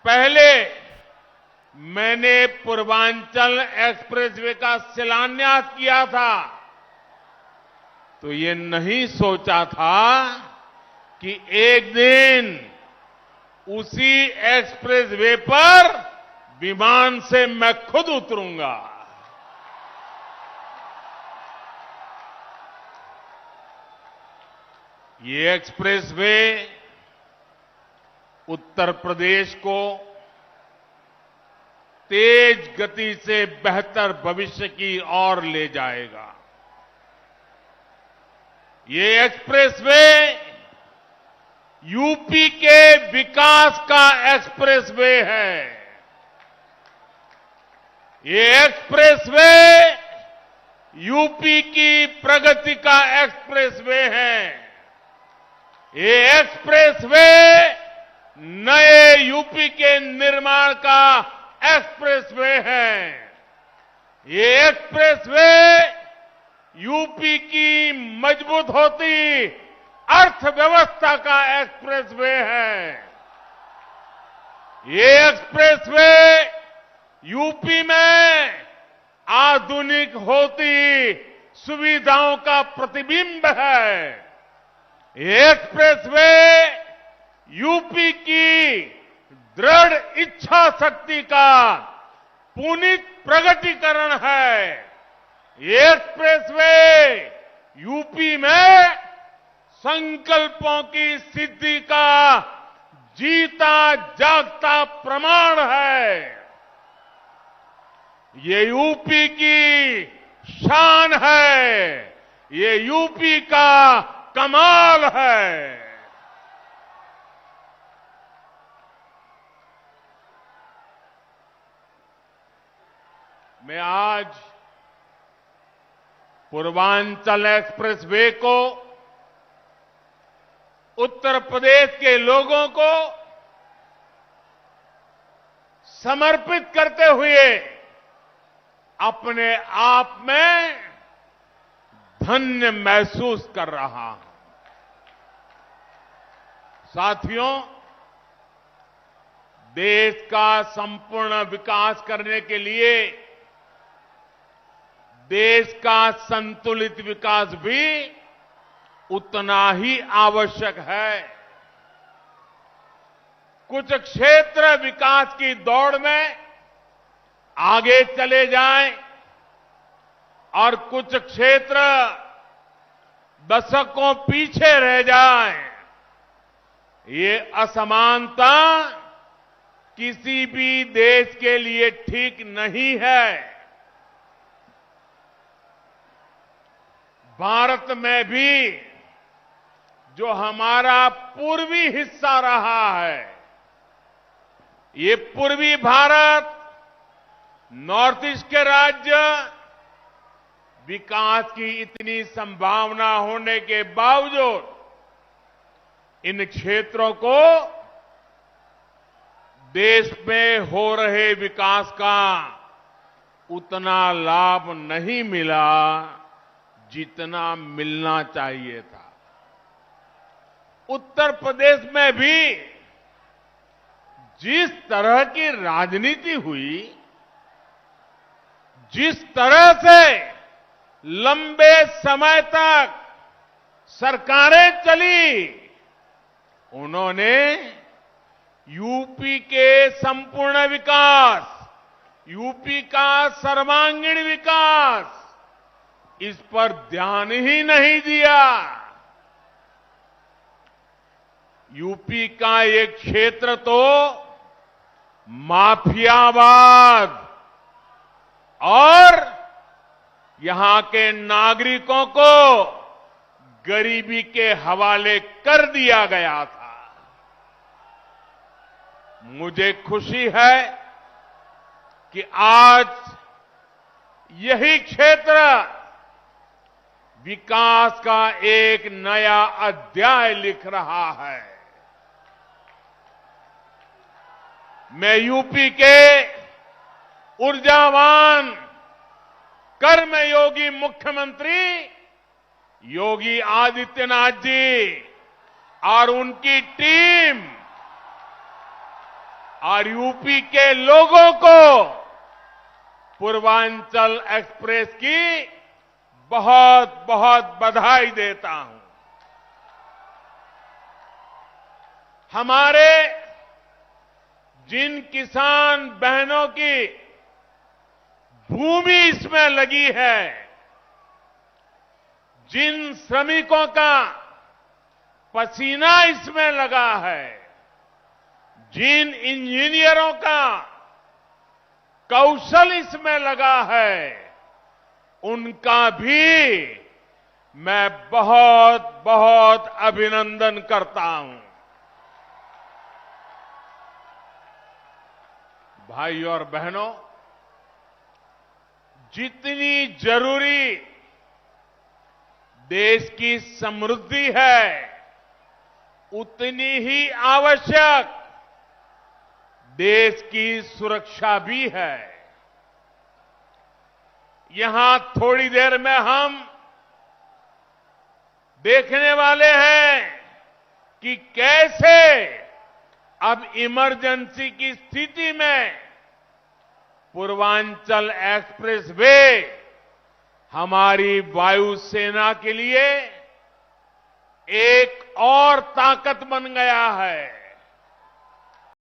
पहले मैंने पूर्वांचल एक्सप्रेसवे का शिलान्यास किया था तो ये नहीं सोचा था कि एक दिन उसी एक्सप्रेसवे पर विमान से मैं खुद उतरूंगा। ये एक्सप्रेसवे उत्तर प्रदेश को तेज गति से बेहतर भविष्य की ओर ले जाएगा। ये एक्सप्रेसवे यूपी के विकास का एक्सप्रेसवे है। ये एक्सप्रेसवे यूपी की प्रगति का एक्सप्रेसवे है। ये एक्सप्रेसवे नए यूपी के निर्माण का एक्सप्रेसवे है। ये एक्सप्रेसवे यूपी की मजबूत होती अर्थव्यवस्था का एक्सप्रेसवे है। ये एक्सप्रेसवे यूपी में आधुनिक होती सुविधाओं का प्रतिबिंब है। ये एक्सप्रेसवे यूपी की दृढ़ इच्छा शक्ति का पुनीत प्रगटीकरण है। ये एक्सप्रेसवे यूपी में संकल्पों की सिद्धि का जीता जागता प्रमाण है। ये यूपी की शान है। ये यूपी का कमाल है। मैं आज पूर्वांचल एक्सप्रेसवे को उत्तर प्रदेश के लोगों को समर्पित करते हुए अपने आप में धन्य महसूस कर रहा हूं। साथियों, देश का संपूर्ण विकास करने के लिए देश का संतुलित विकास भी उतना ही आवश्यक है। कुछ क्षेत्र विकास की दौड़ में आगे चले जाएं और कुछ क्षेत्र दशकों पीछे रह जाएं। ये असमानता किसी भी देश के लिए ठीक नहीं है। भारत में भी जो हमारा पूर्वी हिस्सा रहा है, ये पूर्वी भारत, नॉर्थ ईस्ट के राज्य विकास की इतनी संभावना होने के बावजूद इन क्षेत्रों को देश में हो रहे विकास का उतना लाभ नहीं मिला जितना मिलना चाहिए था। उत्तर प्रदेश में भी जिस तरह की राजनीति हुई, जिस तरह से लंबे समय तक सरकारें चली, उन्होंने यूपी के संपूर्ण विकास, यूपी का सर्वांगीण विकास, इस पर ध्यान ही नहीं दिया। यूपी का एक क्षेत्र तो माफियावाद और यहां के नागरिकों को गरीबी के हवाले कर दिया गया था। मुझे खुशी है कि आज यही क्षेत्र विकास का एक नया अध्याय लिख रहा है। मैं यूपी के ऊर्जावान कर्मयोगी मुख्यमंत्री योगी आदित्यनाथ जी और उनकी टीम और यूपी के लोगों को पूर्वांचल एक्सप्रेस की बहुत बहुत बधाई देता हूं। हमारे जिन किसान बहनों की भूमि इसमें लगी है, जिन श्रमिकों का पसीना इसमें लगा है, जिन इंजीनियरों का कौशल इसमें लगा है, उनका भी मैं बहुत बहुत अभिनंदन करता हूं। भाई और बहनों, जितनी जरूरी देश की समृद्धि है, उतनी ही आवश्यक देश की सुरक्षा भी है। यहां थोड़ी देर में हम देखने वाले हैं कि कैसे अब इमरजेंसी की स्थिति में पूर्वांचल एक्सप्रेस वे हमारी वायुसेना के लिए एक और ताकत बन गया है।